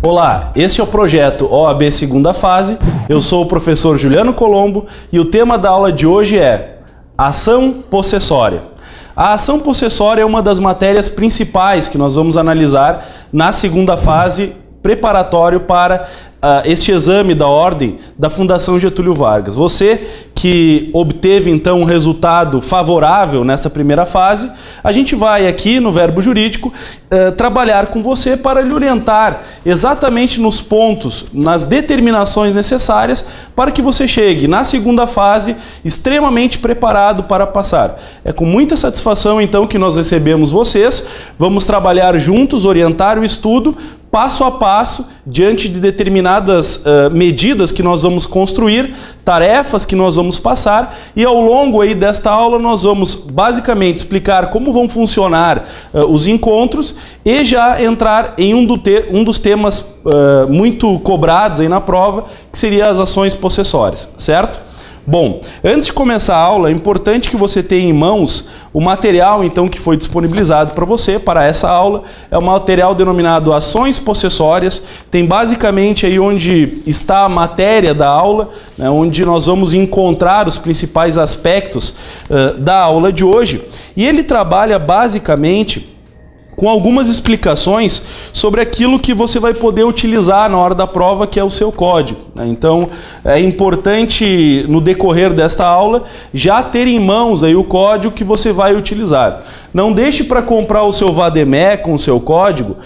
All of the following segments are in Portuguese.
Olá, este é o projeto OAB Segunda Fase, eu sou o professor Juliano Colombo e o tema da aula de hoje é Ação Possessória. A ação possessória é uma das matérias principais que nós vamos analisar na segunda fase preparatório para este exame da ordem da Fundação Getúlio Vargas. Você que obteve então um resultado favorável nesta primeira fase, a gente vai aqui no verbo jurídico trabalhar com você para lhe orientar exatamente nos pontos, nas determinações necessárias para que você chegue na segunda fase extremamente preparado para passar. É com muita satisfação então que nós recebemos vocês, vamos trabalhar juntos, orientar o estudo passo a passo, diante de determinadas medidas que nós vamos construir, tarefas que nós vamos passar, e ao longo aí desta aula nós vamos basicamente explicar como vão funcionar os encontros e já entrar em um dos temas muito cobrados aí na prova, que seria as ações possessórias, certo? Bom, antes de começar a aula, é importante que você tenha em mãos o material então que foi disponibilizado para você para essa aula. É um material denominado Ações Possessórias, tem basicamente aí onde está a matéria da aula, né, onde nós vamos encontrar os principais aspectos da aula de hoje, e ele trabalha basicamente com algumas explicações sobre aquilo que você vai poder utilizar na hora da prova, que é o seu código. Então, é importante, no decorrer desta aula, já ter em mãos aí o código que você vai utilizar. Não deixe para comprar o seu Vademec com o seu código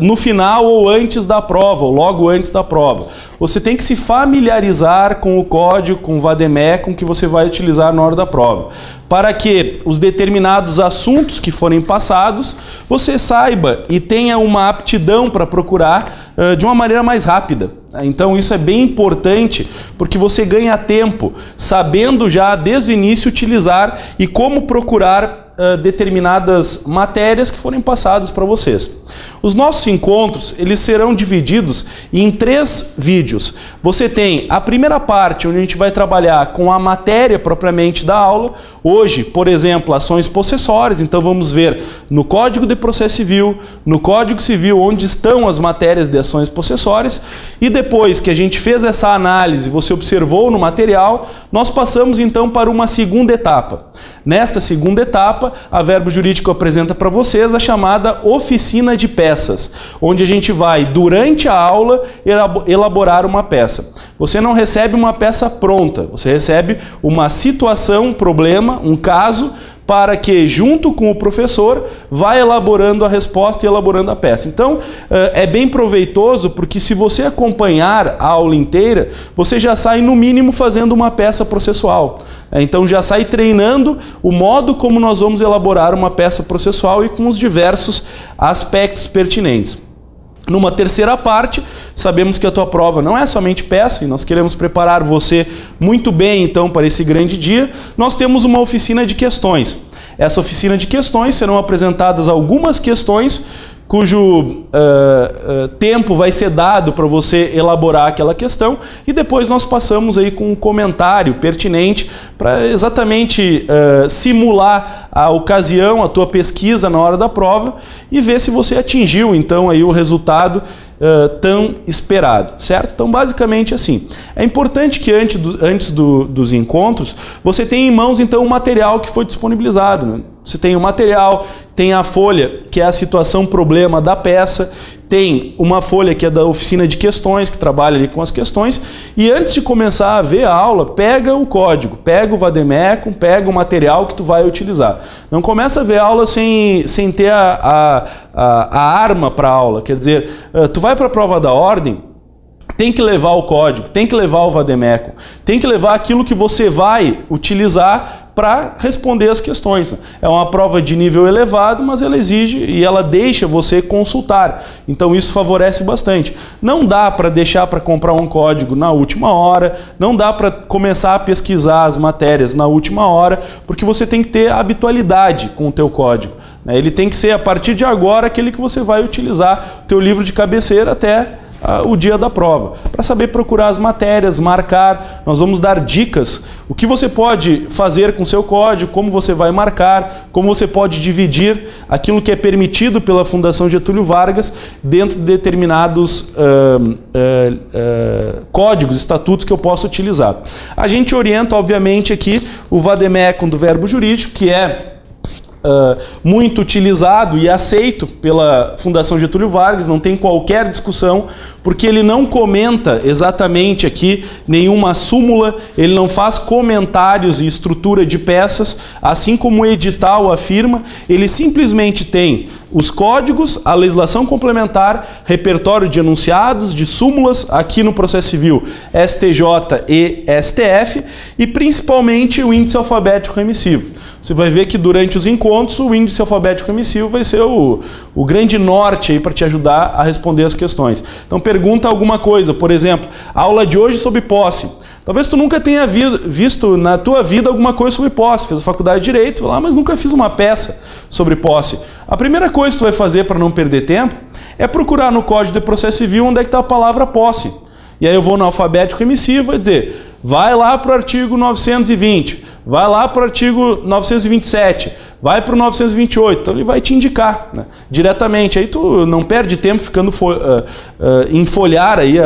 no final ou antes da prova, ou logo antes da prova. Você tem que se familiarizar com o código, com o Vademec, com que você vai utilizar na hora da prova, para que os determinados assuntos que forem passados, você saiba e tenha uma aptidão para procurar de uma maneira mais rápida. Então isso é bem importante, porque você ganha tempo, sabendo já desde o início utilizar e como procurar determinadas matérias que forem passadas para vocês. Os nossos encontros, eles serão divididos em 3 vídeos. Você tem a primeira parte, onde a gente vai trabalhar com a matéria propriamente da aula. Hoje, por exemplo, ações possessórias, então vamos ver no Código de Processo Civil, no Código Civil, onde estão as matérias de ações possessórias, e depois que a gente fez essa análise, você observou no material, nós passamos então para uma segunda etapa. Nesta segunda etapa, a Verbo Jurídico apresenta para vocês a chamada oficina de peças, onde a gente vai, durante a aula, elaborar uma peça. Você não recebe uma peça pronta, você recebe uma situação, um problema, um caso, para que, junto com o professor, vá elaborando a resposta e elaborando a peça. Então, é bem proveitoso, porque se você acompanhar a aula inteira, você já sai, no mínimo, fazendo uma peça processual. Então, já sai treinando o modo como nós vamos elaborar uma peça processual e com os diversos aspectos pertinentes. Numa terceira parte, sabemos que a tua prova não é somente peça e nós queremos preparar você muito bem então para esse grande dia. Nós temos uma oficina de questões. Essa oficina de questões serão apresentadas algumas questões cujo tempo vai ser dado para você elaborar aquela questão, e depois nós passamos aí com um comentário pertinente para exatamente simular a ocasião, a tua pesquisa na hora da prova e ver se você atingiu então aí o resultado tão esperado, certo? Então, basicamente assim, é importante que antes dos encontros você tenha em mãos então o material que foi disponibilizado, né? Você tem o material, tem a folha, que é a situação problema da peça, tem uma folha que é da oficina de questões, que trabalha ali com as questões, e antes de começar a ver a aula, pega o código, pega o Vademecum, pega o material que tu vai utilizar. Não começa a ver a aula sem ter a arma para a aula, quer dizer, tu vai para a prova da ordem, tem que levar o código, tem que levar o Vademecum, tem que levar aquilo que você vai utilizar para responder as questões. É uma prova de nível elevado, mas ela exige e ela deixa você consultar. Então isso favorece bastante. Não dá para deixar para comprar um código na última hora, não dá para começar a pesquisar as matérias na última hora, porque você tem que ter habitualidade com o teu código. Ele tem que ser, a partir de agora, aquele que você vai utilizar o teu livro de cabeceira até o dia da prova, para saber procurar as matérias, marcar. Nós vamos dar dicas, o que você pode fazer com seu código, como você vai marcar, como você pode dividir aquilo que é permitido pela Fundação Getúlio Vargas dentro de determinados códigos, estatutos que eu posso utilizar. A gente orienta, obviamente, aqui o vademecum do verbo jurídico, que é muito utilizado e aceito pela Fundação Getúlio Vargas, não tem qualquer discussão, porque ele não comenta exatamente aqui nenhuma súmula, ele não faz comentários e estrutura de peças, assim como o edital afirma, ele simplesmente tem os códigos, a legislação complementar, repertório de enunciados, de súmulas, aqui no processo civil STJ e STF, e principalmente o índice alfabético remissivo. Você vai ver que durante os encontros o índice alfabético remissivo vai ser o grande norte aí para te ajudar a responder as questões. Então pergunta alguma coisa, por exemplo, aula de hoje sobre posse. Talvez tu nunca tenha visto na tua vida alguma coisa sobre posse. Fez a faculdade de Direito, mas nunca fiz uma peça sobre posse. A primeira coisa que tu vai fazer para não perder tempo é procurar no Código de Processo Civil onde é que está a palavra posse. E aí eu vou no alfabético remissivo e dizer, vai lá para o artigo 920, vai lá para o artigo 927, vai para o 928. Então ele vai te indicar, né, diretamente. Aí tu não perde tempo ficando em folhear aí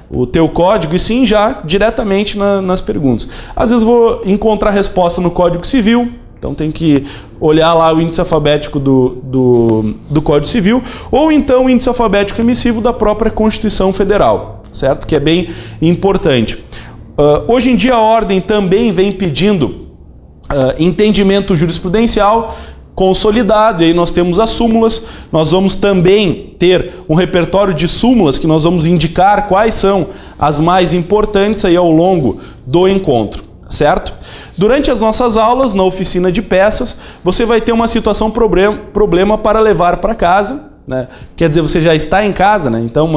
o teu código, e sim já diretamente nas perguntas. Às vezes vou encontrar resposta no Código Civil, então tem que olhar lá o índice alfabético do Código Civil, ou então o índice alfabético remissivo da própria Constituição Federal, certo? Que é bem importante. Hoje em dia a ordem também vem pedindo entendimento jurisprudencial consolidado, e aí nós temos as súmulas. Nós vamos também ter um repertório de súmulas que nós vamos indicar quais são as mais importantes aí ao longo do encontro, certo? Durante as nossas aulas, na oficina de peças, você vai ter uma situação problema para levar para casa, né? Quer dizer, você já está em casa, né? Então,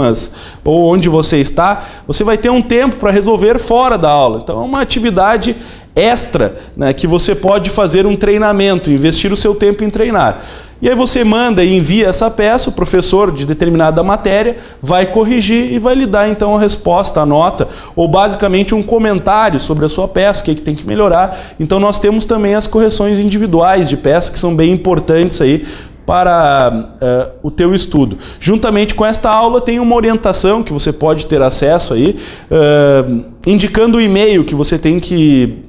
ou onde você está, você vai ter um tempo para resolver fora da aula. Então é uma atividade extra, né, que você pode fazer um treinamento, investir o seu tempo em treinar. E aí você manda e envia essa peça, o professor de determinada matéria vai corrigir e vai lhe dar então a resposta, a nota, ou basicamente um comentário sobre a sua peça, o que tem que melhorar. Então nós temos também as correções individuais de peça, que são bem importantes aí para o teu estudo. Juntamente com esta aula tem uma orientação que você pode ter acesso aí, indicando o e-mail que você tem que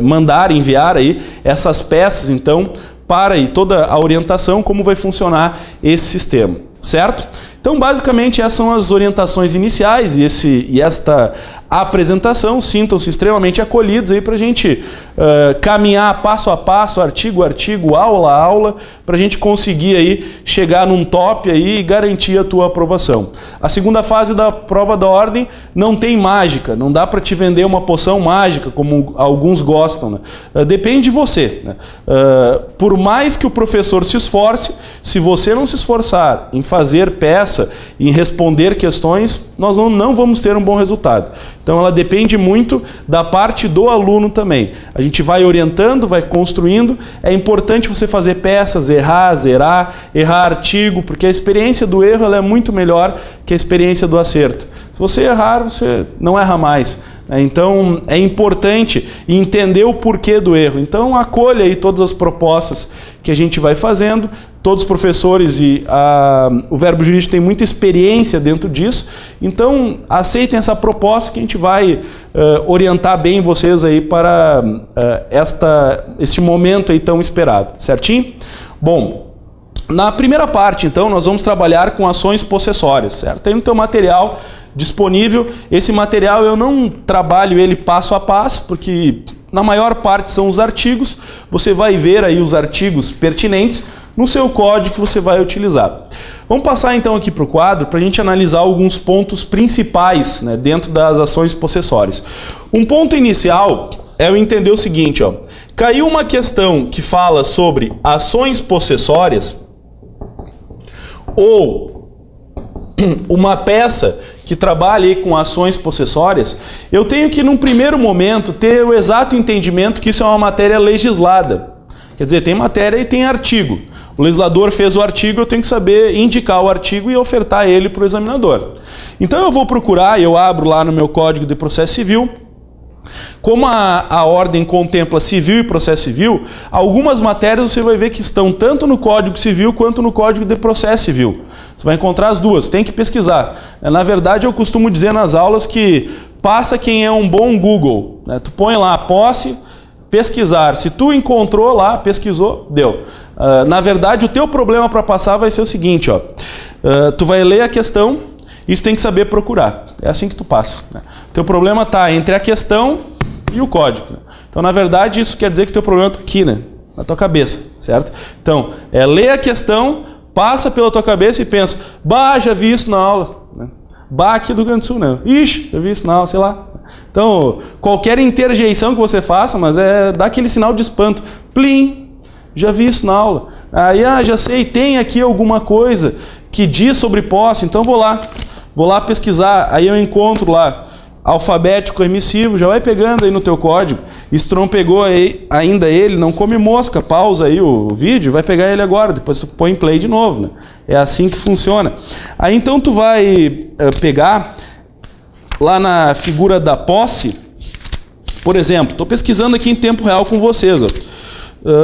mandar, enviar aí essas peças, então, para aí toda a orientação, como vai funcionar esse sistema, certo? Então, basicamente, essas são as orientações iniciais e esta apresentação. Sintam-se extremamente acolhidos aí para a gente caminhar passo a passo, artigo a artigo, aula a aula, para a gente conseguir aí chegar num top aí e garantir a tua aprovação. A segunda fase da prova da ordem não tem mágica, não dá para te vender uma poção mágica, como alguns gostam, né? Depende de você, né? Por mais que o professor se esforce, se você não se esforçar em fazer peça, em responder questões, nós não vamos ter um bom resultado. Então ela depende muito da parte do aluno também. A gente vai orientando, vai construindo. É importante você fazer peças, errar, zerar, errar artigo, porque a experiência do erro ela é muito melhor que a experiência do acerto. Se você errar, você não erra mais. Então é importante entender o porquê do erro. Então acolha aí todas as propostas que a gente vai fazendo. Todos os professores e o verbo jurídico tem muita experiência dentro disso. Então aceitem essa proposta que a gente vai orientar bem vocês aí para este momento aí tão esperado, certinho? Bom, na primeira parte, então, nós vamos trabalhar com ações possessórias, certo? Tem no teu material disponível. Esse material eu não trabalho ele passo a passo, porque na maior parte são os artigos. Você vai ver aí os artigos pertinentes no seu código que você vai utilizar. Vamos passar então aqui para o quadro para a gente analisar alguns pontos principais, né, dentro das ações possessórias. Um ponto inicial é eu entender o seguinte, ó. Caiu uma questão que fala sobre ações possessórias ou uma peça que trabalha aí com ações possessórias, eu tenho que, num primeiro momento, ter o exato entendimento que isso é uma matéria legislada. Quer dizer, tem matéria e tem artigo. O legislador fez o artigo, eu tenho que saber indicar o artigo e ofertar ele para o examinador. Então eu vou procurar, eu abro lá no meu Código de Processo Civil. Como a ordem contempla civil e processo civil, algumas matérias você vai ver que estão tanto no Código Civil quanto no Código de Processo Civil. Você vai encontrar as duas, tem que pesquisar. Na verdade, eu costumo dizer nas aulas que passa quem é um bom Google. Né? Tu põe lá posse, pesquisar. Se tu encontrou lá, pesquisou, deu. Na verdade, o teu problema para passar vai ser o seguinte, ó. Tu vai ler a questão e tu tem que saber procurar. É assim que tu passa. Né? O teu problema está entre a questão e o código. Né? Então, na verdade, isso quer dizer que o teu problema está aqui, né? Na tua cabeça, certo? Então, lê a questão, passa pela tua cabeça e pensa, bah, já vi isso na aula. Né? Bah, aqui do Rio Grande do Sul, né? Ixi, já vi isso na aula, sei lá. Então, qualquer interjeição que você faça, mas dá aquele sinal de espanto. Plim, já vi isso na aula. Aí, já sei, tem aqui alguma coisa que diz sobre posse, então vou lá pesquisar, aí eu encontro lá alfabético emissivo, já vai pegando aí no teu código. Se tu não pegou aí, ainda ele, não come mosca, pausa aí o vídeo, vai pegar ele agora, depois tu põe em play de novo, né? É assim que funciona. Aí então tu vai pegar lá na figura da posse, por exemplo, estou pesquisando aqui em tempo real com vocês, ó.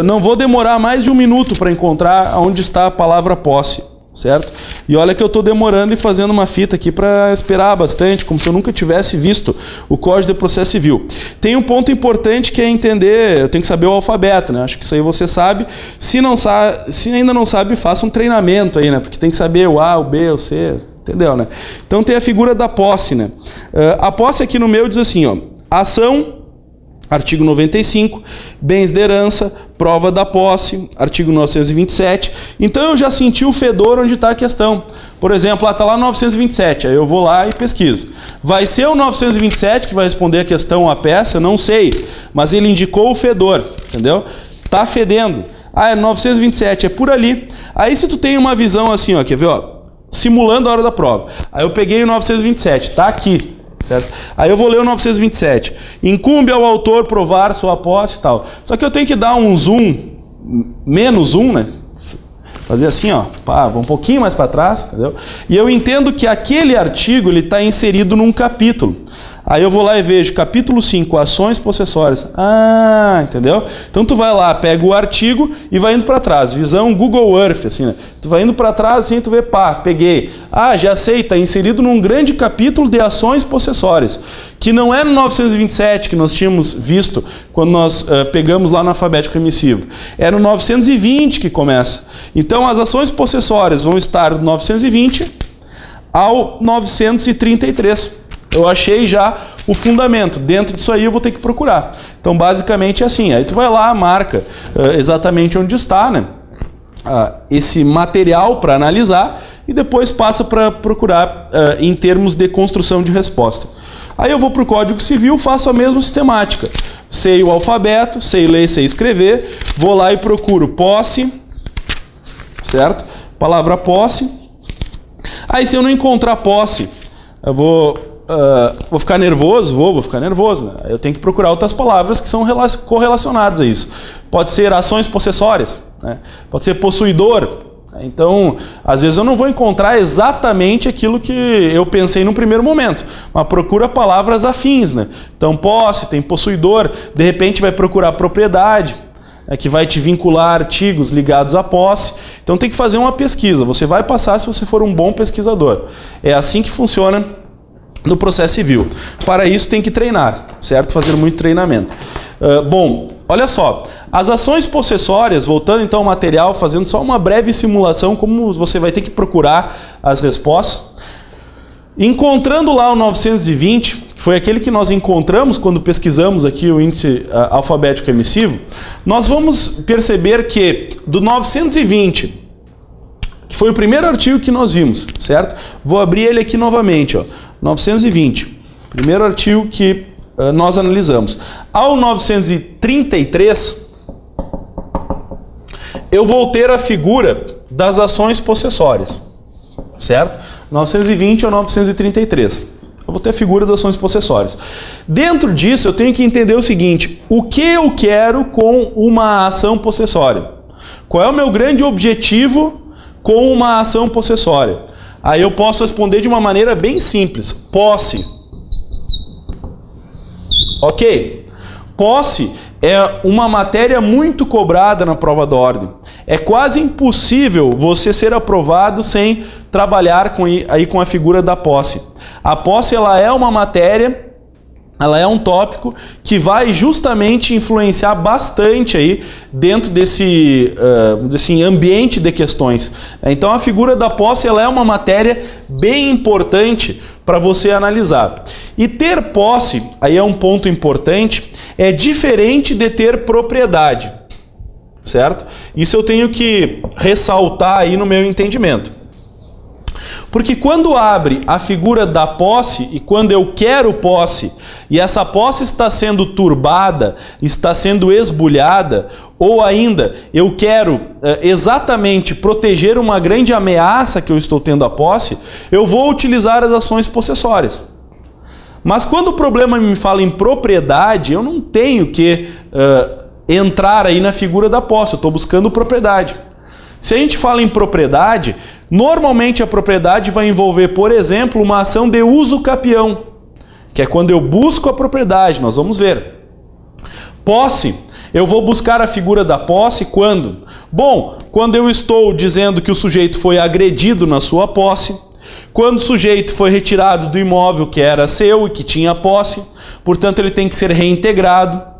Não vou demorar mais de 1 minuto para encontrar onde está a palavra posse, certo? E olha que eu estou demorando e fazendo uma fita aqui para esperar bastante, como se eu nunca tivesse visto o Código de Processo Civil. Tem um ponto importante que é entender, eu tenho que saber o alfabeto, né? Acho que isso aí você sabe. Se ainda não sabe, faça um treinamento aí, né? Porque tem que saber o A, o B, o C, entendeu, né? Então tem a figura da posse, né? A posse aqui no meu diz assim, ó, ação, artigo 95, bens de herança, prova da posse, artigo 927. Então eu já senti o fedor onde está a questão. Por exemplo, está lá 927, aí eu vou lá e pesquiso. Vai ser o 927 que vai responder a questão, a peça? Não sei, mas ele indicou o fedor, entendeu? Está fedendo. É 927, é por ali. Aí se tu tem uma visão assim, ó, quer ver, ó, simulando a hora da prova. Aí eu peguei o 927, está aqui. Certo? Aí eu vou ler o 927. Incumbe ao autor provar sua posse e tal. Só que eu tenho que dar um zoom, menos um, né? Fazer assim, ó, vou um pouquinho mais para trás, entendeu? E eu entendo que aquele artigo ele está inserido num capítulo. Aí eu vou lá e vejo capítulo 5, ações possessórias. Entendeu? Então tu vai lá, pega o artigo e vai indo para trás. Visão Google Earth, assim, né? Tu vai indo para trás assim, tu vê, peguei. Já sei, está inserido num grande capítulo de ações possessórias. Que não é no 927 que nós tínhamos visto quando nós pegamos lá no alfabético emissivo. É no 920 que começa. Então as ações possessórias vão estar do 920 ao 933. Eu achei já o fundamento. Dentro disso aí eu vou ter que procurar. Então, basicamente é assim. Aí tu vai lá, marca exatamente onde está, né? Esse material para analisar e depois passa para procurar em termos de construção de resposta. Aí eu vou para o Código Civil, faço a mesma sistemática. Sei o alfabeto, sei ler, sei escrever. Vou lá e procuro posse, certo? Palavra posse. Aí se eu não encontrar posse, eu vou ficar nervoso? Vou ficar nervoso. Né? Eu tenho que procurar outras palavras que são correlacionadas a isso. Pode ser ações possessórias, né? Pode ser possuidor. Então, às vezes eu não vou encontrar exatamente aquilo que eu pensei no primeiro momento, mas procura palavras afins, né? Então, posse, tem possuidor, de repente vai procurar propriedade, que vai te vincular a artigos ligados à posse. Então tem que fazer uma pesquisa. Você vai passar se você for um bom pesquisador. É assim que funciona no processo civil. Para isso tem que treinar, certo? Fazer muito treinamento. Bom, olha só. As ações possessórias, voltando então ao material, fazendo só uma breve simulação, como você vai ter que procurar as respostas. Encontrando lá o 920, que foi aquele que nós encontramos quando pesquisamos aqui o índice alfabético emissivo, nós vamos perceber que do 920, que foi o primeiro artigo que nós vimos, certo? Vou abrir ele aqui novamente, ó. 920, primeiro artigo que nós analisamos. Ao 933, eu vou ter a figura das ações possessórias, certo? 920 ou 933. Eu vou ter a figura das ações possessórias. Dentro disso, eu tenho que entender o seguinte: o que eu quero com uma ação possessória? Qual é o meu grande objetivo com uma ação possessória? Aí eu posso responder de uma maneira bem simples. Posse. Ok? Posse é uma matéria muito cobrada na prova da ordem. É quase impossível você ser aprovado sem trabalhar com a figura da posse. A posse, ela é uma matéria, ela é um tópico que vai justamente influenciar bastante aí dentro desse ambiente de questões. Então a figura da posse, ela é uma matéria bem importante para você analisar. E ter posse, aí é um ponto importante, é diferente de ter propriedade, certo? Isso eu tenho que ressaltar aí no meu entendimento. Porque quando abre a figura da posse e quando eu quero posse e essa posse está sendo turbada, está sendo esbulhada, ou ainda eu quero exatamente proteger uma grande ameaça que eu estou tendo à posse, eu vou utilizar as ações possessórias. Mas quando o problema me fala em propriedade, eu não tenho que entrar aí na figura da posse, eu estou buscando propriedade. Se a gente fala em propriedade, normalmente a propriedade vai envolver, por exemplo, uma ação de uso capião, que é quando eu busco a propriedade, nós vamos ver. Posse, eu vou buscar a figura da posse quando? Bom, quando eu estou dizendo que o sujeito foi agredido na sua posse, quando o sujeito foi retirado do imóvel que era seu e que tinha posse, portanto ele tem que ser reintegrado.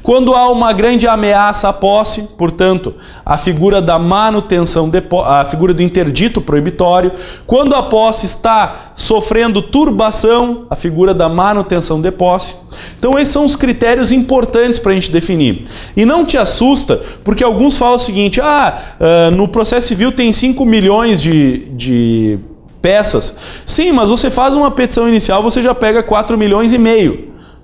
Quando há uma grande ameaça à posse, portanto, a figura da manutenção, a figura do interdito proibitório. Quando a posse está sofrendo turbação, a figura da manutenção de posse. Então esses são os critérios importantes para a gente definir. E não te assusta, porque alguns falam o seguinte, no processo civil tem 5 milhões de peças. Sim, mas você faz uma petição inicial, você já pega 4,5 milhões.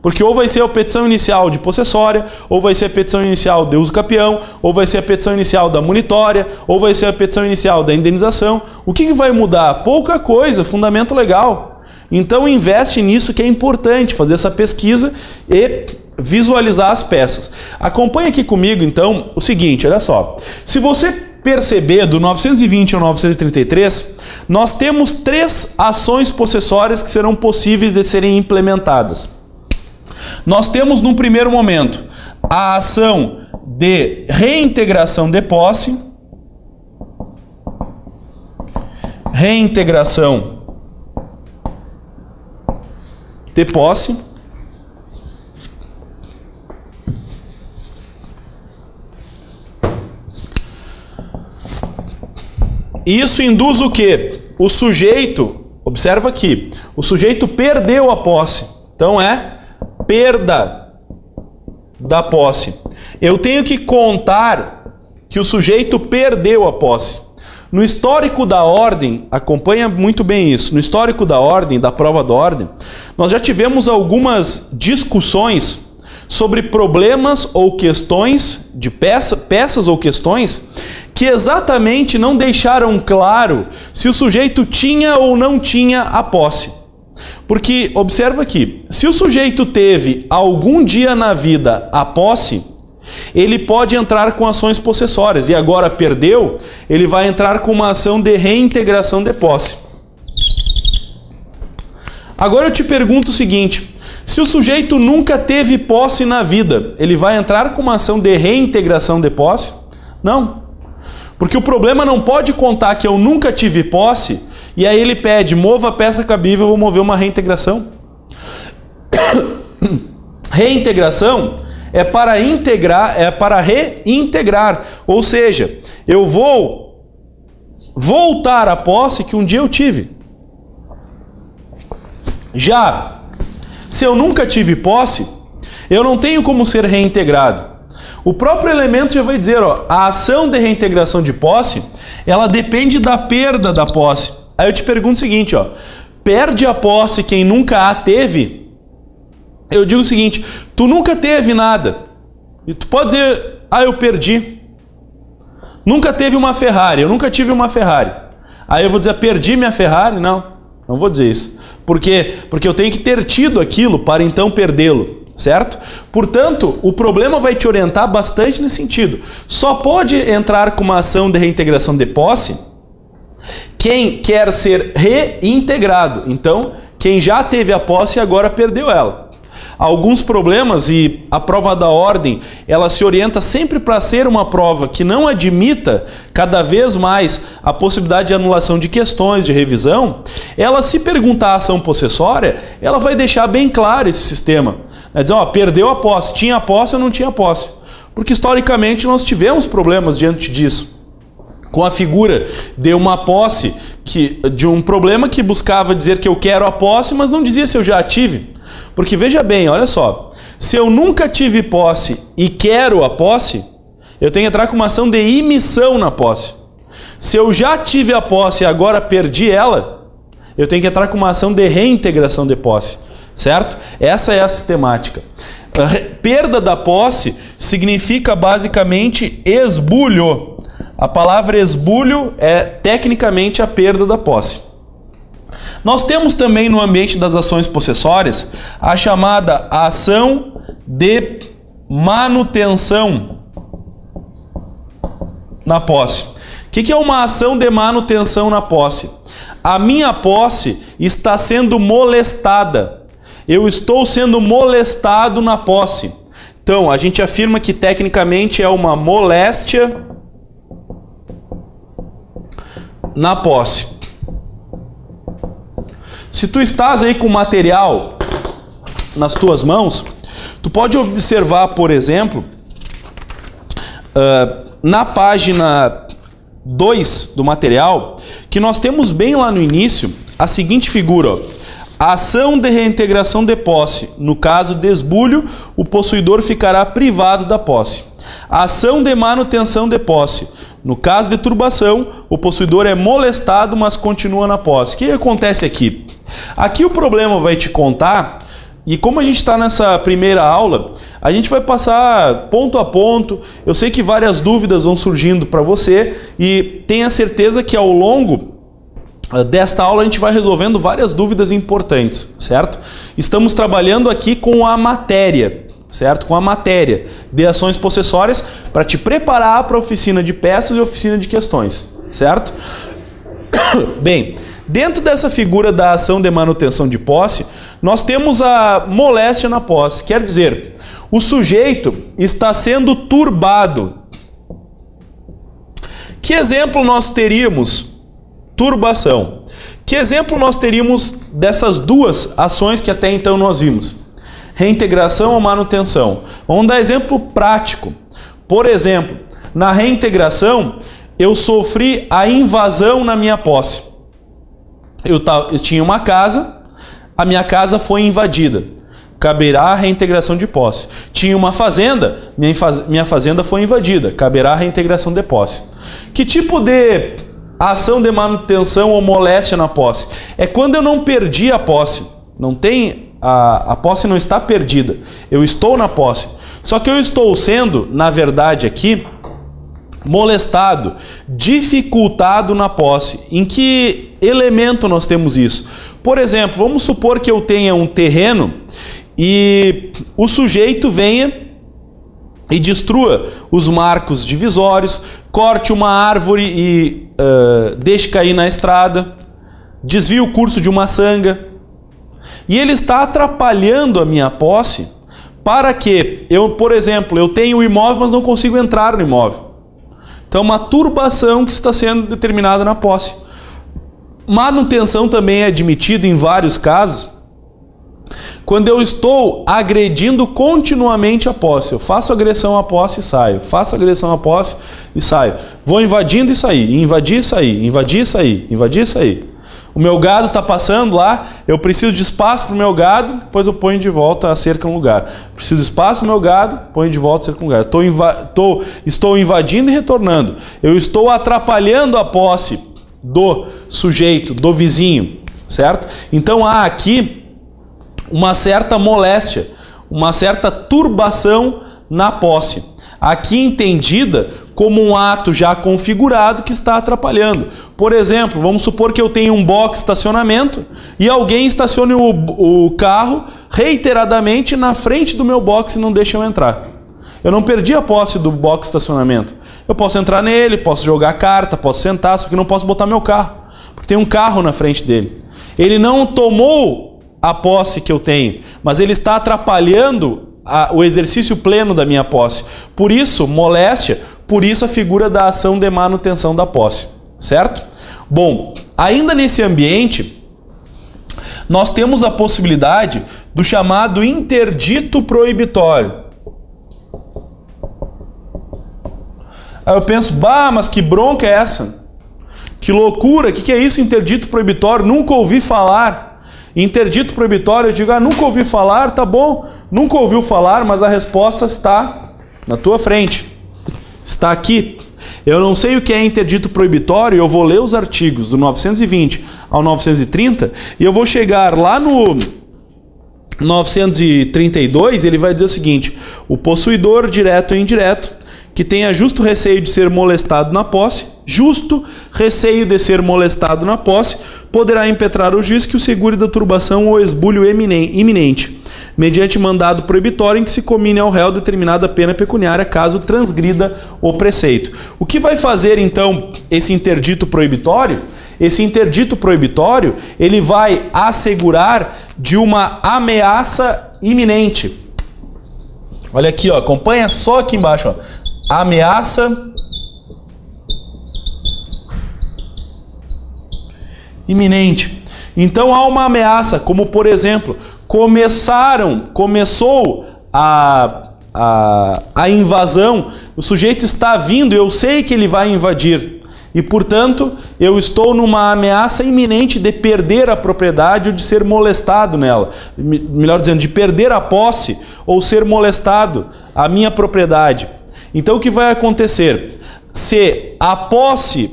Porque ou vai ser a petição inicial de possessória, ou vai ser a petição inicial de uso capião, ou vai ser a petição inicial da munitória, ou vai ser a petição inicial da indenização. O que vai mudar? Pouca coisa, fundamento legal. Então investe nisso, que é importante, fazer essa pesquisa e visualizar as peças. Acompanhe aqui comigo então o seguinte, olha só. Se você perceber do 920 ao 933, nós temos 3 ações possessórias que serão possíveis de serem implementadas. Nós temos, num primeiro momento, a ação de reintegração de posse, Isso induz o quê? O sujeito, observa aqui, o sujeito perdeu a posse, então é perda da posse. Eu tenho que contar que o sujeito perdeu a posse. No histórico da ordem, acompanha muito bem isso, no histórico da ordem, da prova da ordem, nós já tivemos algumas discussões sobre problemas ou questões de peças ou questões que exatamente não deixaram claro se o sujeito tinha ou não tinha a posse. Porque, observa aqui, se o sujeito teve algum dia na vida a posse, ele pode entrar com ações possessórias e agora perdeu, ele vai entrar com uma ação de reintegração de posse. Agora eu te pergunto o seguinte, se o sujeito nunca teve posse na vida, ele vai entrar com uma ação de reintegração de posse? Não. Porque o problema não pode contar que eu nunca tive posse e aí ele pede, mova a peça cabível, eu vou mover uma reintegração. Reintegração é para integrar, é para reintegrar. Ou seja, eu vou voltar à posse que um dia eu tive. Já, se eu nunca tive posse, eu não tenho como ser reintegrado. O próprio elemento já vai dizer, a ação de reintegração de posse, ela depende da perda da posse. Aí eu te pergunto o seguinte, perde a posse quem nunca a teve? Eu digo o seguinte, tu nunca teve nada. E tu pode dizer, eu perdi. Nunca teve uma Ferrari, eu nunca tive uma Ferrari. Aí eu vou dizer, perdi minha Ferrari? Não vou dizer isso. Por quê? Porque eu tenho que ter tido aquilo para então perdê-lo. certo? Portanto, o problema vai te orientar bastante nesse sentido. Só pode entrar com uma ação de reintegração de posse quem quer ser reintegrado. Então, quem já teve a posse e agora perdeu ela. Alguns problemas, e a prova da ordem, ela se orienta sempre para ser uma prova que não admita cada vez mais a possibilidade de anulação de questões, de revisão. Ela, se perguntar a ação possessória, ela vai deixar bem claro esse sistema. Vai dizer, ó, perdeu a posse, tinha a posse ou não tinha posse. Porque historicamente nós tivemos problemas diante disso. Com a figura de uma posse, de um problema que buscava dizer que eu quero a posse, mas não dizia se eu já a tive. Porque veja bem, olha só, se eu nunca tive posse e quero a posse, eu tenho que entrar com uma ação de imissão na posse. Se eu já tive a posse e agora perdi ela, eu tenho que entrar com uma ação de reintegração de posse, certo? Essa é a sistemática. A perda da posse significa basicamente esbulho. A palavra esbulho é tecnicamente a perda da posse. Nós temos também no ambiente das ações possessórias a chamada ação de manutenção na posse. O que é uma ação de manutenção na posse? A minha posse está sendo molestada. Eu estou sendo molestado na posse. Então, a gente afirma que tecnicamente é uma moléstia na posse. Se tu estás aí com material nas tuas mãos, tu pode observar, por exemplo, na página 2 do material, que nós temos bem lá no início a seguinte figura, ó. Ação de reintegração de posse. No caso de esbulho, o possuidor ficará privado da posse. Ação de manutenção de posse. No caso de turbação, o possuidor é molestado, mas continua na posse. O que acontece aqui? Aqui o problema vai te contar, e como a gente está nessa primeira aula, a gente vai passar ponto a ponto. Eu sei que várias dúvidas vão surgindo para você, e tenha certeza que ao longo desta aula a gente vai resolvendo várias dúvidas importantes, certo? Estamos trabalhando aqui com a matéria, certo? Com a matéria de ações possessórias para te preparar para a oficina de peças e oficina de questões, certo? Bem, dentro dessa figura da ação de manutenção de posse, nós temos a moléstia na posse. Quer dizer, o sujeito está sendo turbado. Que exemplo nós teríamos? Turbação. Que exemplo nós teríamos dessas duas ações que até então nós vimos? Reintegração ou manutenção? Vamos dar exemplo prático. Por exemplo, na reintegração, eu sofri a invasão na minha posse. Eu tinha uma casa, a minha casa foi invadida. Caberá a reintegração de posse. Tinha uma fazenda, minha fazenda foi invadida. Caberá a reintegração de posse. Que tipo de ação de manutenção ou moléstia na posse? É quando eu não perdi a posse. Não tem, a posse não está perdida. Eu estou na posse. Só que eu estou sendo, na verdade aqui, molestado, dificultado na posse. Em que elemento nós temos isso? Por exemplo, vamos supor que eu tenha um terreno e o sujeito venha e destrua os marcos divisórios, corte uma árvore e deixe cair na estrada, desvie o curso de uma sanga. E ele está atrapalhando a minha posse para que eu, por exemplo, eu tenho o imóvel, mas não consigo entrar no imóvel. Então, uma turbação que está sendo determinada na posse. Manutenção também é admitido em vários casos, quando eu estou agredindo continuamente a posse. Eu faço agressão à posse e saio. Faço agressão à posse e saio. Vou invadindo e sair. Invadir e sair. Invadir e sair. Invadir e sair. O meu gado está passando lá, eu preciso de espaço para o meu gado, depois eu ponho de volta a cerca no lugar. Preciso de espaço para o meu gado, ponho de volta a cerca no lugar. Estou invadindo e retornando. Eu estou atrapalhando a posse do sujeito, do vizinho, certo? Então há aqui uma certa moléstia, uma certa turbação na posse. Aqui entendida como um ato já configurado que está atrapalhando. Por exemplo, vamos supor que eu tenho um box estacionamento e alguém estacione o carro reiteradamente na frente do meu box e não deixa eu entrar. Eu não perdi a posse do box estacionamento. Eu posso entrar nele, posso jogar carta, posso sentar, só que não posso botar meu carro, porque tem um carro na frente dele. Ele não tomou a posse que eu tenho, mas ele está atrapalhando o exercício pleno da minha posse. Por isso, moléstia, por isso a figura da ação de manutenção da posse, certo? Bom, ainda nesse ambiente, nós temos a possibilidade do chamado interdito proibitório. Aí eu penso, mas que bronca é essa? Que loucura, o que é isso, interdito proibitório? Nunca ouvi falar. Interdito proibitório, eu digo, nunca ouvi falar, tá bom, nunca ouviu falar, mas a resposta está na tua frente, está aqui. Eu não sei o que é interdito proibitório, eu vou ler os artigos do 920 ao 930 e eu vou chegar lá no 932, ele vai dizer o seguinte: o possuidor, direto ou indireto, que tenha justo receio de ser molestado na posse, justo receio de ser molestado na posse, poderá impetrar o juiz que o segure da turbação ou esbulho iminente, mediante mandado proibitório em que se comine ao réu determinada pena pecuniária caso transgrida o preceito. O que vai fazer então esse interdito proibitório? Esse interdito proibitório, ele vai assegurar de uma ameaça iminente. Olha aqui, ó, acompanha só aqui embaixo, ó. Ameaça iminente. Então há uma ameaça, como por exemplo, começou a invasão, o sujeito está vindo, eu sei que ele vai invadir, e portanto eu estou numa ameaça iminente de perder a propriedade ou de ser molestado nela, melhor dizendo, de perder a posse ou ser molestado a minha propriedade. Então o que vai acontecer? Se a posse,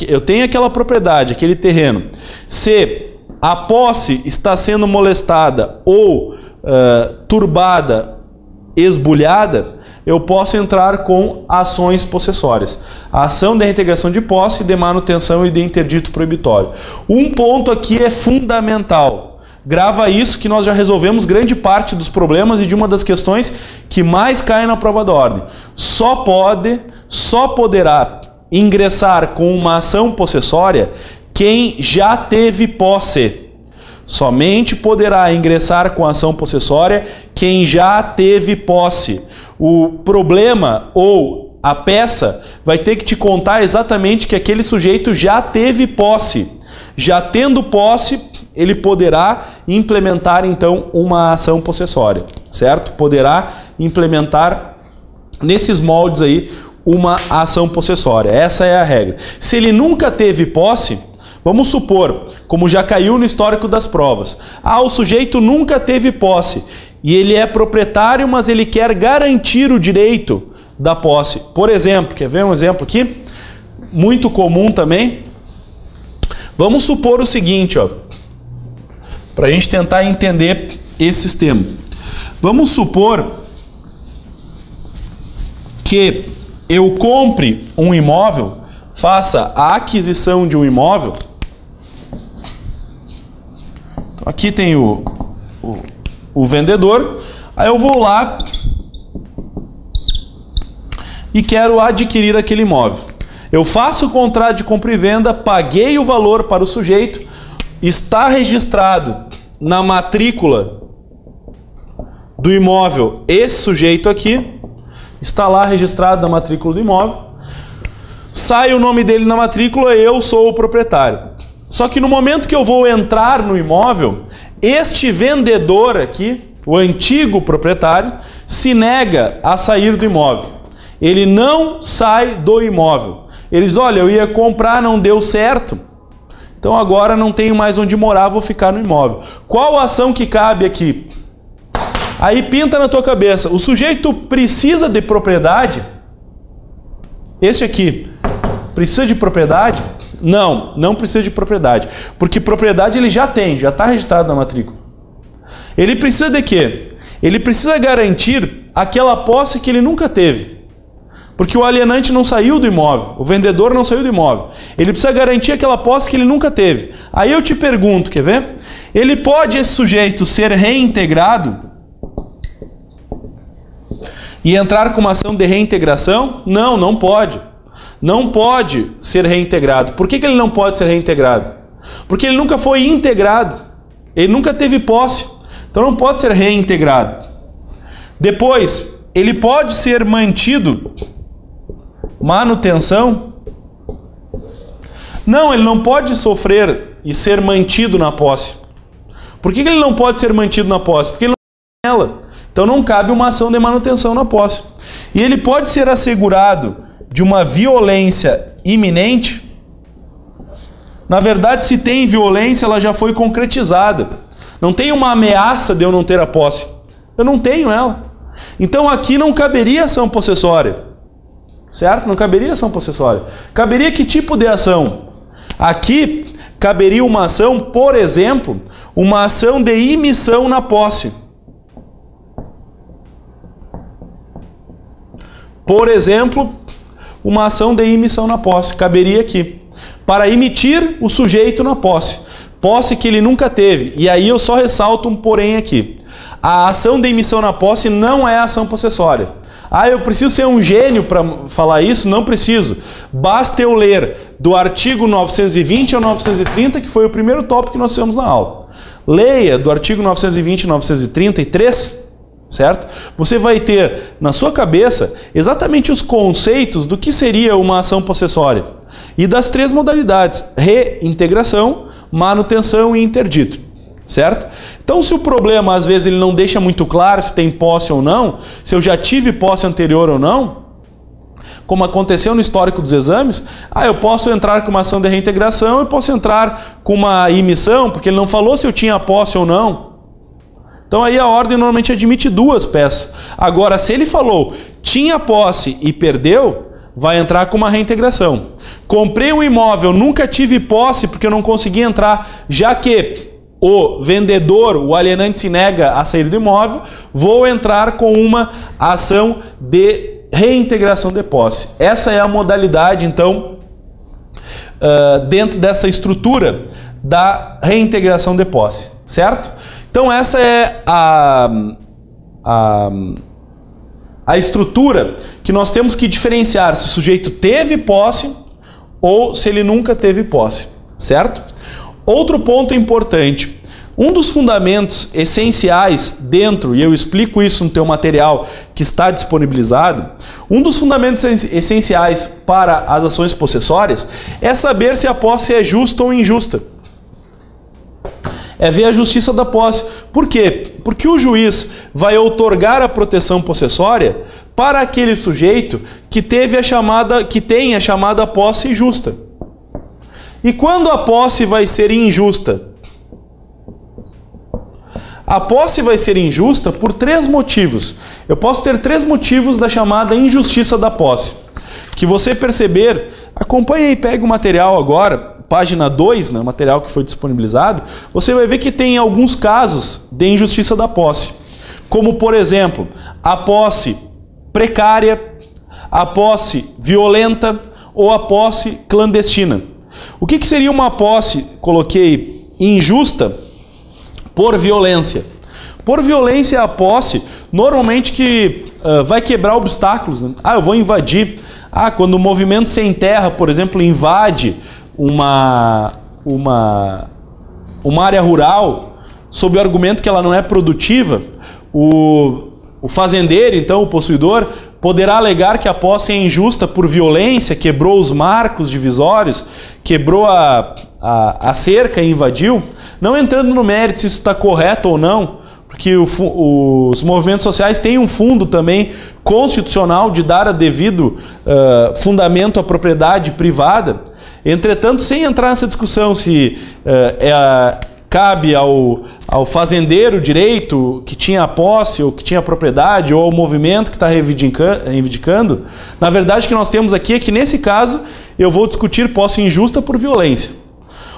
eu tenho aquela propriedade, aquele terreno, se a posse está sendo molestada ou turbada, esbulhada, eu posso entrar com ações possessórias. A ação de reintegração de posse, de manutenção e de interdito proibitório. Um ponto aqui é fundamental. Grava isso que nós já resolvemos grande parte dos problemas e de uma das questões que mais cai na prova da ordem. Só poderá ingressar com uma ação possessória quem já teve posse. Somente poderá ingressar com ação possessória quem já teve posse. O problema ou a peça vai ter que te contar exatamente que aquele sujeito já teve posse. Já tendo posse, ele poderá implementar então uma ação possessória, certo? Poderá implementar nesses moldes aí uma ação possessória. Essa é a regra. Se ele nunca teve posse, vamos supor, como já caiu no histórico das provas, o sujeito nunca teve posse e ele é proprietário, mas ele quer garantir o direito da posse. Por exemplo, quer ver um exemplo aqui? Muito comum também. Vamos supor o seguinte, ó, para a gente tentar entender esse sistema. Vamos supor que eu compre um imóvel, faça a aquisição de um imóvel. Aqui tem o vendedor, aí eu vou lá e quero adquirir aquele imóvel. Eu faço o contrato de compra e venda, paguei o valor para o sujeito, está registrado na matrícula do imóvel esse sujeito aqui, está lá registrado na matrícula do imóvel, sai o nome dele na matrícula, eu sou o proprietário. Só que no momento que eu vou entrar no imóvel, este vendedor aqui, o antigo proprietário, se nega a sair do imóvel. Ele não sai do imóvel. Ele diz, olha, eu ia comprar, não deu certo, então agora não tenho mais onde morar, vou ficar no imóvel. Qual a ação que cabe aqui? Aí pinta na tua cabeça, o sujeito precisa de propriedade? Este aqui, precisa de propriedade? Não, não precisa de propriedade, porque propriedade ele já tem, já está registrado na matrícula. Ele precisa de quê? Ele precisa garantir aquela posse que ele nunca teve. Porque o alienante não saiu do imóvel, o vendedor não saiu do imóvel. Ele precisa garantir aquela posse que ele nunca teve. Aí eu te pergunto, quer ver? Ele pode, esse sujeito, ser reintegrado e entrar com uma ação de reintegração? Não, não pode. Não pode ser reintegrado. Por que ele não pode ser reintegrado? Porque ele nunca foi integrado. Ele nunca teve posse. Então não pode ser reintegrado. Depois, ele pode ser mantido. Manutenção? Não, ele não pode sofrer e ser mantido na posse. Por que ele não pode ser mantido na posse? Porque ele não tem ela. Então não cabe uma ação de manutenção na posse. E ele pode ser assegurado de uma violência iminente. Na verdade, se tem violência, ela já foi concretizada. Não tem uma ameaça de eu não ter a posse. Eu não tenho ela. Então aqui não caberia ação possessória. Certo? Não caberia ação possessória. Caberia que tipo de ação? Aqui caberia uma ação, por exemplo, uma ação de imissão na posse. Por exemplo, uma ação de imissão na posse. Caberia aqui. Para emitir o sujeito na posse. Posse que ele nunca teve. E aí eu só ressalto um porém aqui. A ação de emissão na posse não é ação possessória. Ah, eu preciso ser um gênio para falar isso? Não preciso. Basta eu ler do artigo 920 ao 930, que foi o primeiro tópico que nós fizemos na aula. Leia do artigo 920 e 933, certo? Você vai ter na sua cabeça exatamente os conceitos do que seria uma ação possessória. E das três modalidades: reintegração, manutenção e interdito. Certo? Então, se o problema às vezes ele não deixa muito claro se tem posse ou não, se eu já tive posse anterior ou não, como aconteceu no histórico dos exames, eu posso entrar com uma ação de reintegração, eu posso entrar com uma imissão, porque ele não falou se eu tinha posse ou não. Então aí a ordem normalmente admite duas peças. Agora, se ele falou tinha posse e perdeu, vai entrar com uma reintegração. Comprei um imóvel, nunca tive posse porque eu não consegui entrar, já que o vendedor, o alienante, se nega a sair do imóvel, vou entrar com uma ação de reintegração de posse. Essa é a modalidade, então, dentro dessa estrutura da reintegração de posse, certo? Então essa é a estrutura que nós temos que diferenciar se o sujeito teve posse ou se ele nunca teve posse, certo? Outro ponto importante, um dos fundamentos essenciais dentro, e eu explico isso no teu material que está disponibilizado, um dos fundamentos essenciais para as ações possessórias é saber se a posse é justa ou injusta. É ver a justiça da posse. Por quê? Porque o juiz vai outorgar a proteção possessória para aquele sujeito que tem a chamada posse justa. E quando a posse vai ser injusta? A posse vai ser injusta por três motivos. Eu posso ter três motivos da chamada injustiça da posse. Que você perceber, acompanhe aí, pegue o material agora, página 2, né, material que foi disponibilizado, você vai ver que tem alguns casos de injustiça da posse. Como, por exemplo, a posse precária, a posse violenta ou a posse clandestina. O que seria uma posse, coloquei, injusta por violência? Por violência é a posse, normalmente que vai quebrar obstáculos. Né? Eu vou invadir. Quando o movimento sem terra, por exemplo, invade uma área rural, sob o argumento que ela não é produtiva, o fazendeiro, então o possuidor, poderá alegar que a posse é injusta por violência, quebrou os marcos divisórios, quebrou a cerca e invadiu. Não entrando no mérito se isso está correto ou não, porque os movimentos sociais têm um fundo também constitucional de dar a devido fundamento à propriedade privada. Entretanto, sem entrar nessa discussão se cabe ao fazendeiro o direito que tinha a posse ou que tinha a propriedade, ou ao movimento que está reivindicando, na verdade o que nós temos aqui é que nesse caso eu vou discutir posse injusta por violência.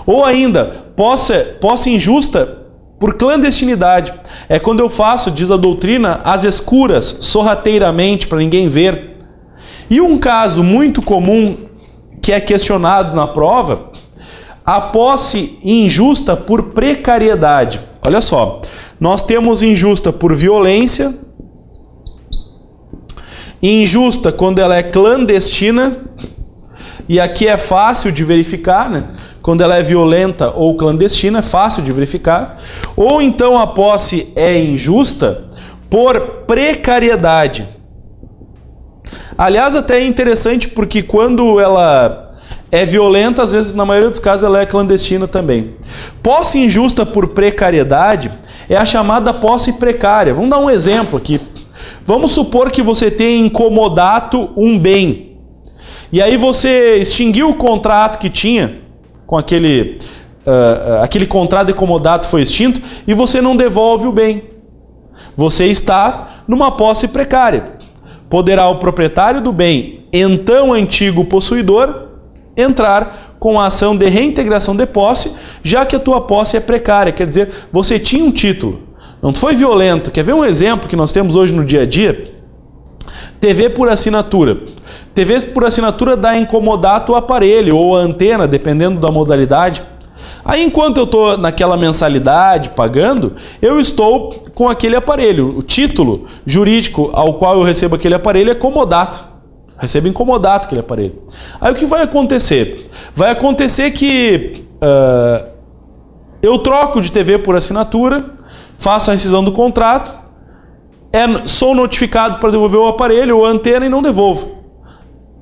Ou ainda, posse injusta por clandestinidade. É quando eu faço, diz a doutrina, às escuras, sorrateiramente, para ninguém ver. E um caso muito comum que é questionado na prova, a posse injusta por precariedade. Olha só, nós temos injusta por violência, injusta quando ela é clandestina, e aqui é fácil de verificar, né? Quando ela é violenta ou clandestina, é fácil de verificar. Ou então a posse é injusta por precariedade. Aliás, até é interessante porque quando ela é violenta, às vezes, na maioria dos casos, ela é clandestina também. Posse injusta por precariedade é a chamada posse precária. Vamos dar um exemplo aqui. Vamos supor que você tenha incomodato um bem. E aí você extinguiu o contrato que tinha com aquele contrato de comodato foi extinto e você não devolve o bem. Você está numa posse precária. Poderá o proprietário do bem, então antigo possuidor, entrar com a ação de reintegração de posse, já que a tua posse é precária. Quer dizer, você tinha um título, não foi violento. Quer ver um exemplo que nós temos hoje no dia a dia? TV por assinatura. TV por assinatura dá incomodato o aparelho ou a antena, dependendo da modalidade. Aí, enquanto eu estou naquela mensalidade pagando, eu estou com aquele aparelho. O título jurídico ao qual eu recebo aquele aparelho é comodato. Recebo incomodato aquele aparelho. Aí o que vai acontecer? Vai acontecer que eu troco de TV por assinatura, faço a rescisão do contrato, sou notificado para devolver o aparelho ou a antena e não devolvo.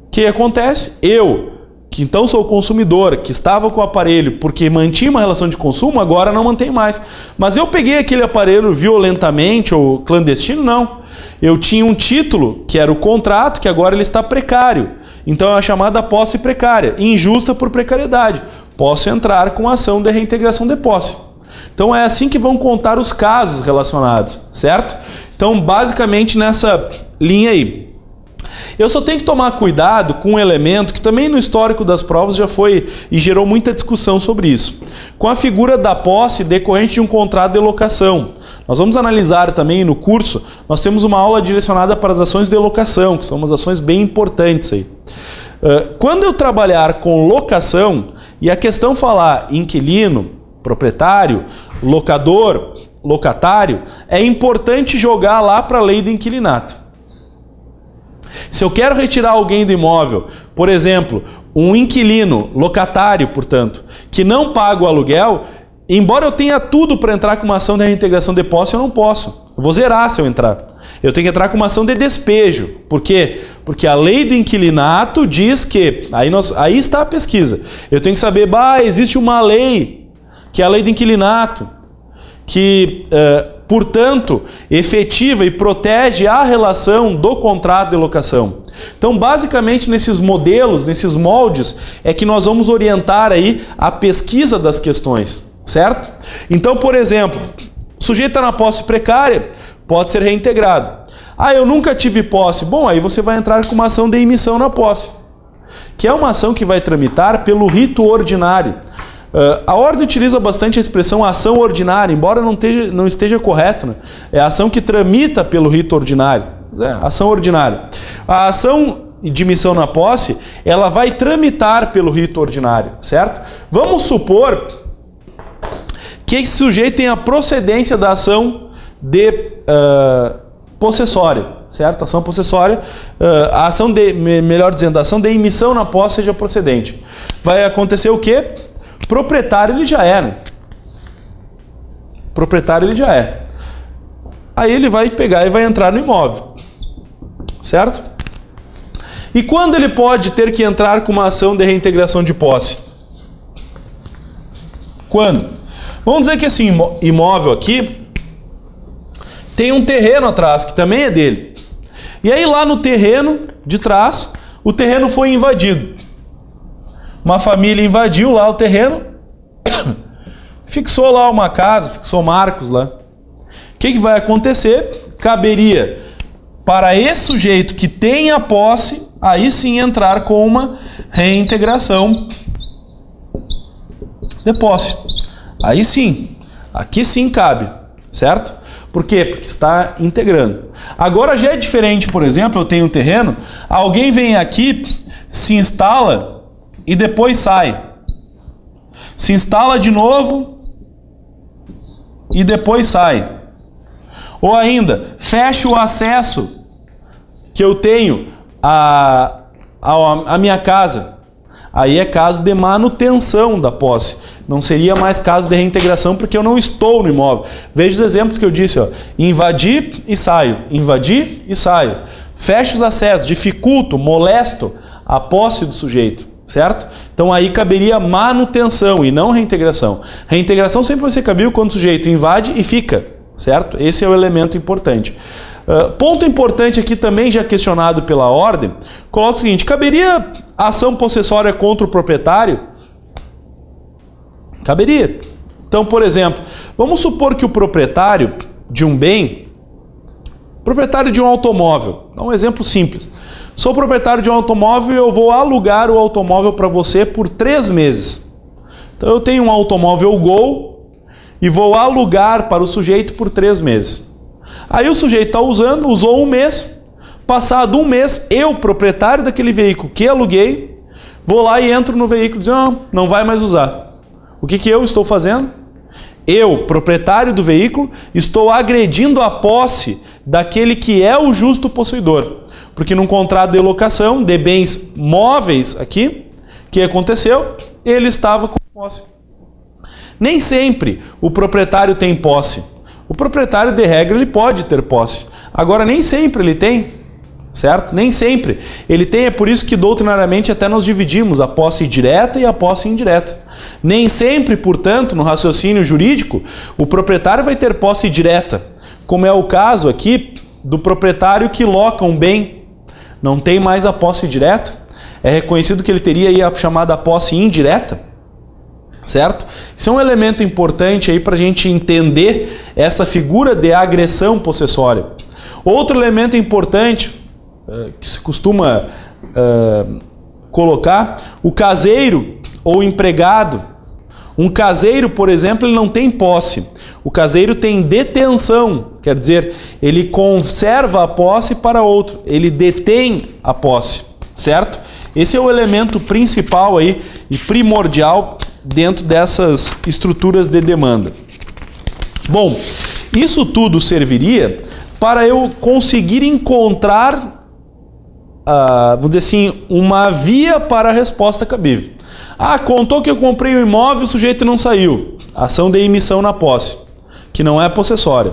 O que acontece? Eu, que então sou consumidor, que estava com o aparelho porque mantinha uma relação de consumo, agora não mantém mais. Mas eu peguei aquele aparelho violentamente ou clandestino? Não. Eu tinha um título, que era o contrato, que agora ele está precário. Então é a chamada posse precária, injusta por precariedade. Posso entrar com ação de reintegração de posse. Então é assim que vão contar os casos relacionados, certo? Então basicamente nessa linha aí. Eu só tenho que tomar cuidado com um elemento que também no histórico das provas já foi e gerou muita discussão sobre isso. Com a figura da posse decorrente de um contrato de locação. Nós vamos analisar também no curso, nós temos uma aula direcionada para as ações de locação, que são umas ações bem importantes aí. Quando eu trabalhar com locação e a questão falar inquilino, proprietário, locador, locatário, é importante jogar lá para a lei do inquilinato. Se eu quero retirar alguém do imóvel, por exemplo, um inquilino, locatário, portanto, que não paga o aluguel, embora eu tenha tudo para entrar com uma ação de reintegração de posse, eu não posso. Eu vou zerar se eu entrar. Eu tenho que entrar com uma ação de despejo. Por quê? Porque a lei do inquilinato diz que... Aí está a pesquisa. Eu tenho que saber, existe uma lei, que é a lei do inquilinato, que... portanto, efetiva e protege a relação do contrato de locação. Então, basicamente, nesses modelos, nesses moldes, é que nós vamos orientar aí a pesquisa das questões, certo? Então, por exemplo, o sujeito está na posse precária, pode ser reintegrado. Eu nunca tive posse. Bom, aí você vai entrar com uma ação de emissão na posse, que é uma ação que vai tramitar pelo rito ordinário. A ordem utiliza bastante a expressão ação ordinária, embora não esteja correto, né? É a ação que tramita pelo rito ordinário. Ação ordinária. A ação de emissão na posse, ela vai tramitar pelo rito ordinário, certo? Vamos supor que esse sujeito tem a procedência da ação de possessória, certo? Ação possessória, a ação de, melhor dizendo, a ação de emissão na posse seja procedente. Vai acontecer o quê? Proprietário ele já é, né? Proprietário ele já é. Aí ele vai pegar e vai entrar no imóvel, certo? E quando ele pode ter que entrar com uma ação de reintegração de posse? Quando? Vamos dizer que esse imóvel aqui tem um terreno atrás, que também é dele. E aí lá no terreno de trás, o terreno foi invadido. Uma família invadiu lá o terreno, fixou lá uma casa, fixou marcos lá. O que vai acontecer? Caberia para esse sujeito que tem a posse, aí sim entrar com uma reintegração de posse. Aí sim, aqui sim cabe. certo? Por quê? Porque está integrando. Agora já é diferente, por exemplo, eu tenho um terreno, alguém vem aqui, se instala e depois sai. Se instala de novo e depois sai. Ou ainda, fecha o acesso que eu tenho à minha casa. Aí é caso de manutenção da posse. Não seria mais caso de reintegração porque eu não estou no imóvel. Veja os exemplos que eu disse, ó. Invadir e saio. Invadir e saio. Fecho os acessos, dificulto, molesto a posse do sujeito, certo? Então aí caberia manutenção e não reintegração. Reintegração sempre vai ser cabível quando o sujeito invade e fica, certo? Esse é o elemento importante. Ponto importante aqui também, já questionado pela ordem, coloca o seguinte: caberia ação possessória contra o proprietário? Caberia. Então, por exemplo, vamos supor que o proprietário de um bem, proprietário de um automóvel, dá um exemplo simples. Sou proprietário de um automóvel e eu vou alugar o automóvel para você por 3 meses. Então eu tenho um automóvel Gol e vou alugar para o sujeito por 3 meses. Aí o sujeito está usando, usou 1 mês, passado 1 mês, eu, proprietário daquele veículo que aluguei, vou lá e entro no veículo e digo, não vai mais usar. O que eu estou fazendo? Eu, proprietário do veículo, estou agredindo a posse daquele que é o justo possuidor. Porque num contrato de locação de bens móveis aqui, o que aconteceu? Ele estava com posse. Nem sempre o proprietário tem posse. O proprietário, de regra, ele pode ter posse. Agora, nem sempre ele tem, certo? Nem sempre ele tem, é por isso que doutrinariamente até nós dividimos a posse direta e a posse indireta. Nem sempre, portanto, no raciocínio jurídico, o proprietário vai ter posse direta, como é o caso aqui do proprietário que loca um bem. Não tem mais a posse direta, é reconhecido que ele teria aí a chamada posse indireta, certo? Isso é um elemento importante aí para a gente entender essa figura de agressão possessória. Outro elemento importante que se costuma colocar, o caseiro ou empregado. Um caseiro, por exemplo, ele não tem posse. O caseiro tem detenção, quer dizer, ele conserva a posse para outro, ele detém a posse, certo? Esse é o elemento principal aí e primordial dentro dessas estruturas de demanda. Bom, isso tudo serviria para eu conseguir encontrar, vamos dizer assim, uma via para a resposta cabível. Contou que eu comprei o imóvel e o sujeito não saiu. Ação de emissão na posse, que não é possessória.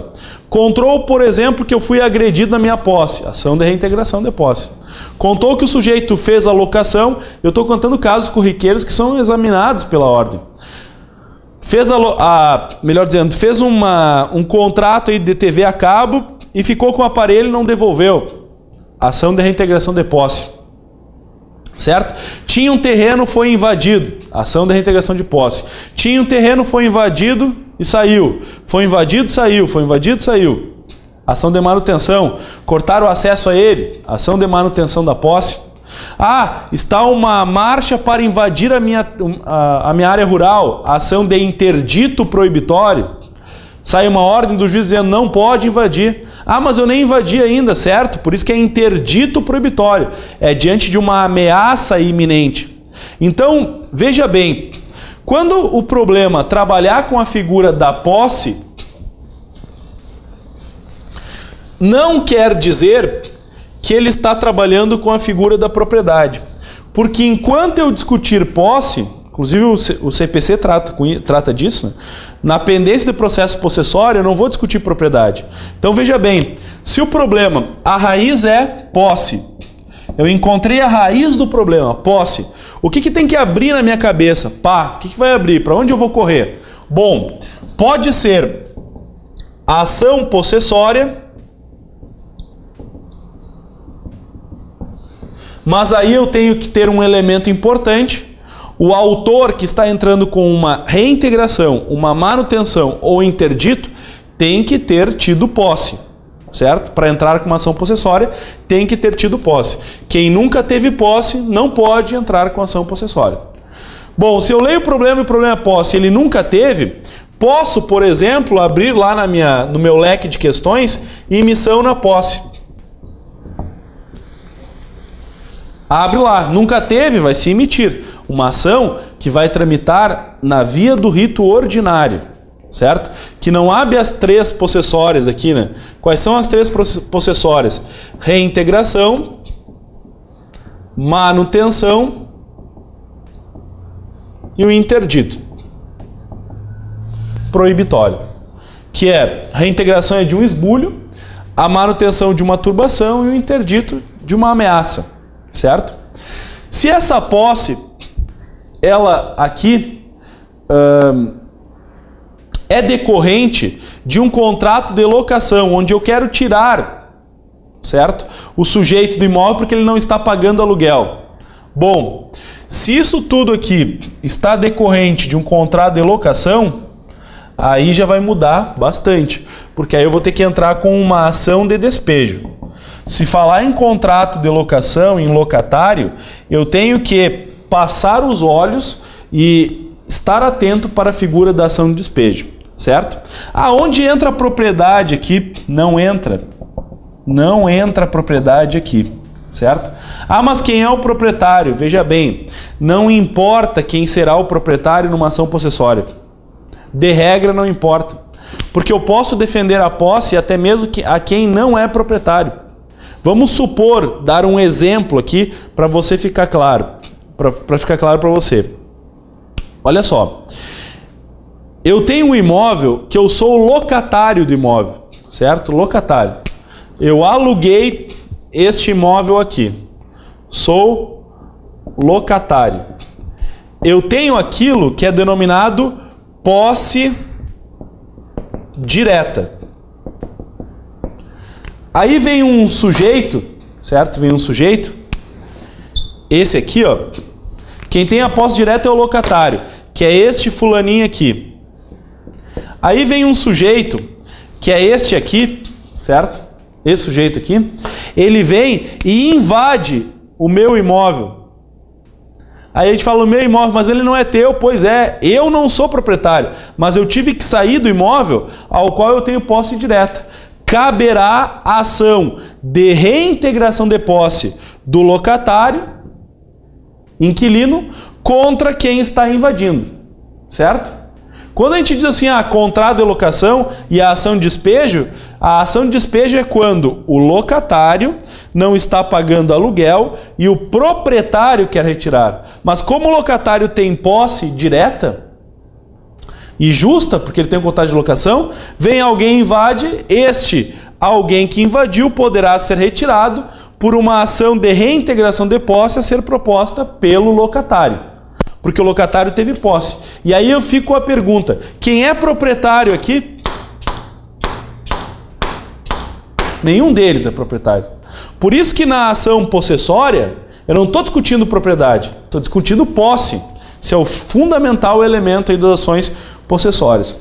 Contou, por exemplo, que eu fui agredido na minha posse. Ação de reintegração de posse. Contou que o sujeito fez a locação. Eu estou contando casos corriqueiros que são examinados pela ordem. Fez fez um contrato aí de TV a cabo e ficou com o aparelho e não devolveu. Ação de reintegração de posse. Certo? Tinha um terreno, foi invadido. Ação de reintegração de posse. Tinha um terreno, foi invadido e saiu. Foi invadido, saiu. Foi invadido, saiu. Ação de manutenção. Cortaram o acesso a ele. Ação de manutenção da posse. Está uma marcha para invadir a minha área rural. Ação de interdito proibitório. Sai uma ordem do juiz dizendo não pode invadir. Mas eu nem invadi ainda, certo? Por isso que é interdito proibitório. É diante de uma ameaça iminente. Então, veja bem, quando o problema trabalhar com a figura da posse, não quer dizer que ele está trabalhando com a figura da propriedade. Porque enquanto eu discutir posse, inclusive o CPC trata disso, né? Na pendência de processo possessório eu não vou discutir propriedade. Então veja bem, se o problema, a raiz é posse, eu encontrei a raiz do problema, posse, o que tem que abrir na minha cabeça? O que vai abrir? Para onde eu vou correr? Bom, pode ser a ação possessória, mas aí eu tenho que ter um elemento importante. O autor que está entrando com uma reintegração, uma manutenção ou interdito tem que ter tido posse, certo? Para entrar com uma ação possessória tem que ter tido posse. Quem nunca teve posse não pode entrar com ação possessória. Bom, se eu leio o problema e o problema é posse, ele nunca teve, Posso, por exemplo, abrir lá no meu leque de questões, emissão na posse. Abre lá, nunca teve, vai se emitir. Uma ação que vai tramitar na via do rito ordinário, certo? Que não abre as três possessórias aqui, né? Quais são as três possessórias? Reintegração, manutenção e o interdito proibitório, que é a reintegração é de um esbulho, a manutenção de uma turbação e o interdito de uma ameaça, certo? Se essa posse, ela aqui é decorrente de um contrato de locação, onde eu quero tirar, certo, o sujeito do imóvel porque ele não está pagando aluguel. Bom, se isso tudo aqui está decorrente de um contrato de locação, aí já vai mudar bastante, porque aí eu vou ter que entrar com uma ação de despejo. Se falar em contrato de locação, em locatário, eu tenho que passar os olhos e estar atento para a figura da ação de despejo, certo? Aonde entra a propriedade aqui? Não entra. Não entra a propriedade aqui, certo? Ah, mas quem é o proprietário? Veja bem, não importa quem será o proprietário numa ação possessória. De regra não importa, porque eu posso defender a posse até mesmo a quem não é proprietário. Vamos supor, dar um exemplo aqui para você ficar claro, para ficar claro para você. Olha só, eu tenho um imóvel que eu sou o locatário do imóvel, certo? Locatário. Eu aluguei este imóvel aqui, sou locatário. Eu tenho aquilo que é denominado posse direta. Aí vem um sujeito, certo? Vem um sujeito. Esse aqui, ó. Quem tem a posse direta é o locatário, que é este fulaninho aqui. Aí vem um sujeito, que é este aqui, certo? Esse sujeito aqui. Ele vem e invade o meu imóvel. Aí a gente fala, o meu imóvel, mas ele não é teu. Pois é, eu não sou proprietário, mas eu tive que sair do imóvel ao qual eu tenho posse direta. Caberá a ação de reintegração de posse do locatário, inquilino, contra quem está invadindo, certo? Quando a gente diz assim, contrato de locação e a ação de despejo, a ação de despejo é quando o locatário não está pagando aluguel e o proprietário quer retirar. Mas como o locatário tem posse direta e justa, porque ele tem um contrato de locação, vem alguém e invade, alguém que invadiu poderá ser retirado por uma ação de reintegração de posse a ser proposta pelo locatário. Porque o locatário teve posse. E aí eu fico com a pergunta, quem é proprietário aqui? Nenhum deles é proprietário. Por isso que na ação possessória, eu não estou discutindo propriedade, estou discutindo posse. Esse é o fundamental elemento aí das ações possessórias.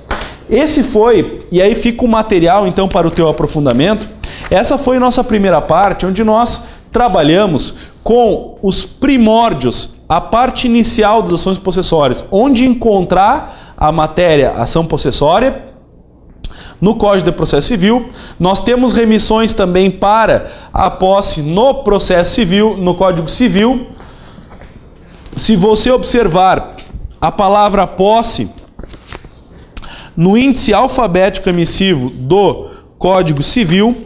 Esse foi, e aí fica o material então para o teu aprofundamento. Essa foi a nossa primeira parte, onde nós trabalhamos com os primórdios, a parte inicial das ações possessórias, onde encontrar a matéria ação possessória no Código de Processo Civil. Nós temos remissões também para a posse no processo civil, no Código Civil. Se você observar a palavra posse no índice alfabético emissivo do Código Civil,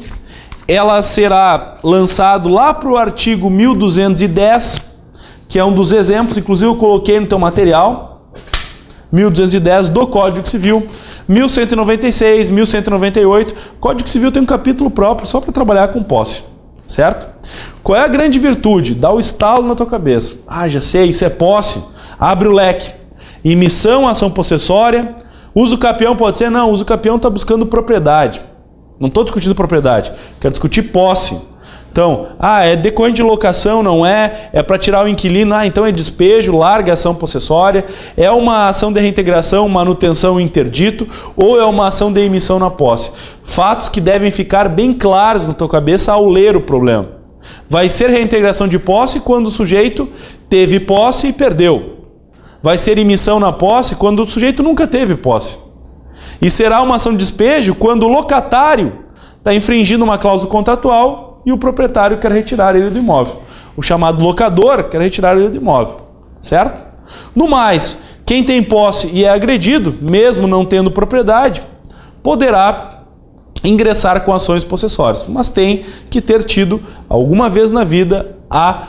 ela será lançado lá para o artigo 1210, que é um dos exemplos, inclusive eu coloquei no teu material, 1210 do Código Civil, 1196, 1198. O Código Civil tem um capítulo próprio só para trabalhar com posse, certo? Qual é a grande virtude? Dá o estalo na tua cabeça. Já sei, isso é posse. Abre o leque. Emissão, ação possessória. Uso capião pode ser? Não, uso capião está buscando propriedade. Não estou discutindo propriedade, quero discutir posse. Então, é decorrente de locação, não é? É para tirar o inquilino, então é despejo, larga a ação possessória. É uma ação de reintegração, manutenção e interdito, ou é uma ação de emissão na posse? Fatos que devem ficar bem claros na tua cabeça ao ler o problema. Vai ser reintegração de posse quando o sujeito teve posse e perdeu. Vai ser emissão na posse quando o sujeito nunca teve posse. E será uma ação de despejo quando o locatário está infringindo uma cláusula contratual e o proprietário quer retirar ele do imóvel. O chamado locador quer retirar ele do imóvel, certo? No mais, quem tem posse e é agredido, mesmo não tendo propriedade, poderá ingressar com ações possessórias, mas tem que ter tido alguma vez na vida a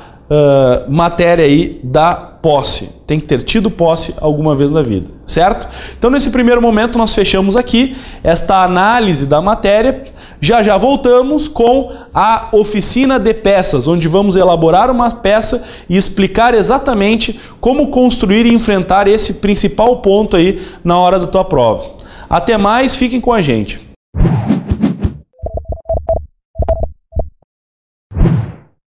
matéria aí da posse. Tem que ter tido posse alguma vez na vida, certo? Então, nesse primeiro momento, nós fechamos aqui esta análise da matéria. Já voltamos com a oficina de peças, onde vamos elaborar uma peça e explicar exatamente como construir e enfrentar esse principal ponto aí na hora da tua prova. Até mais, fiquem com a gente.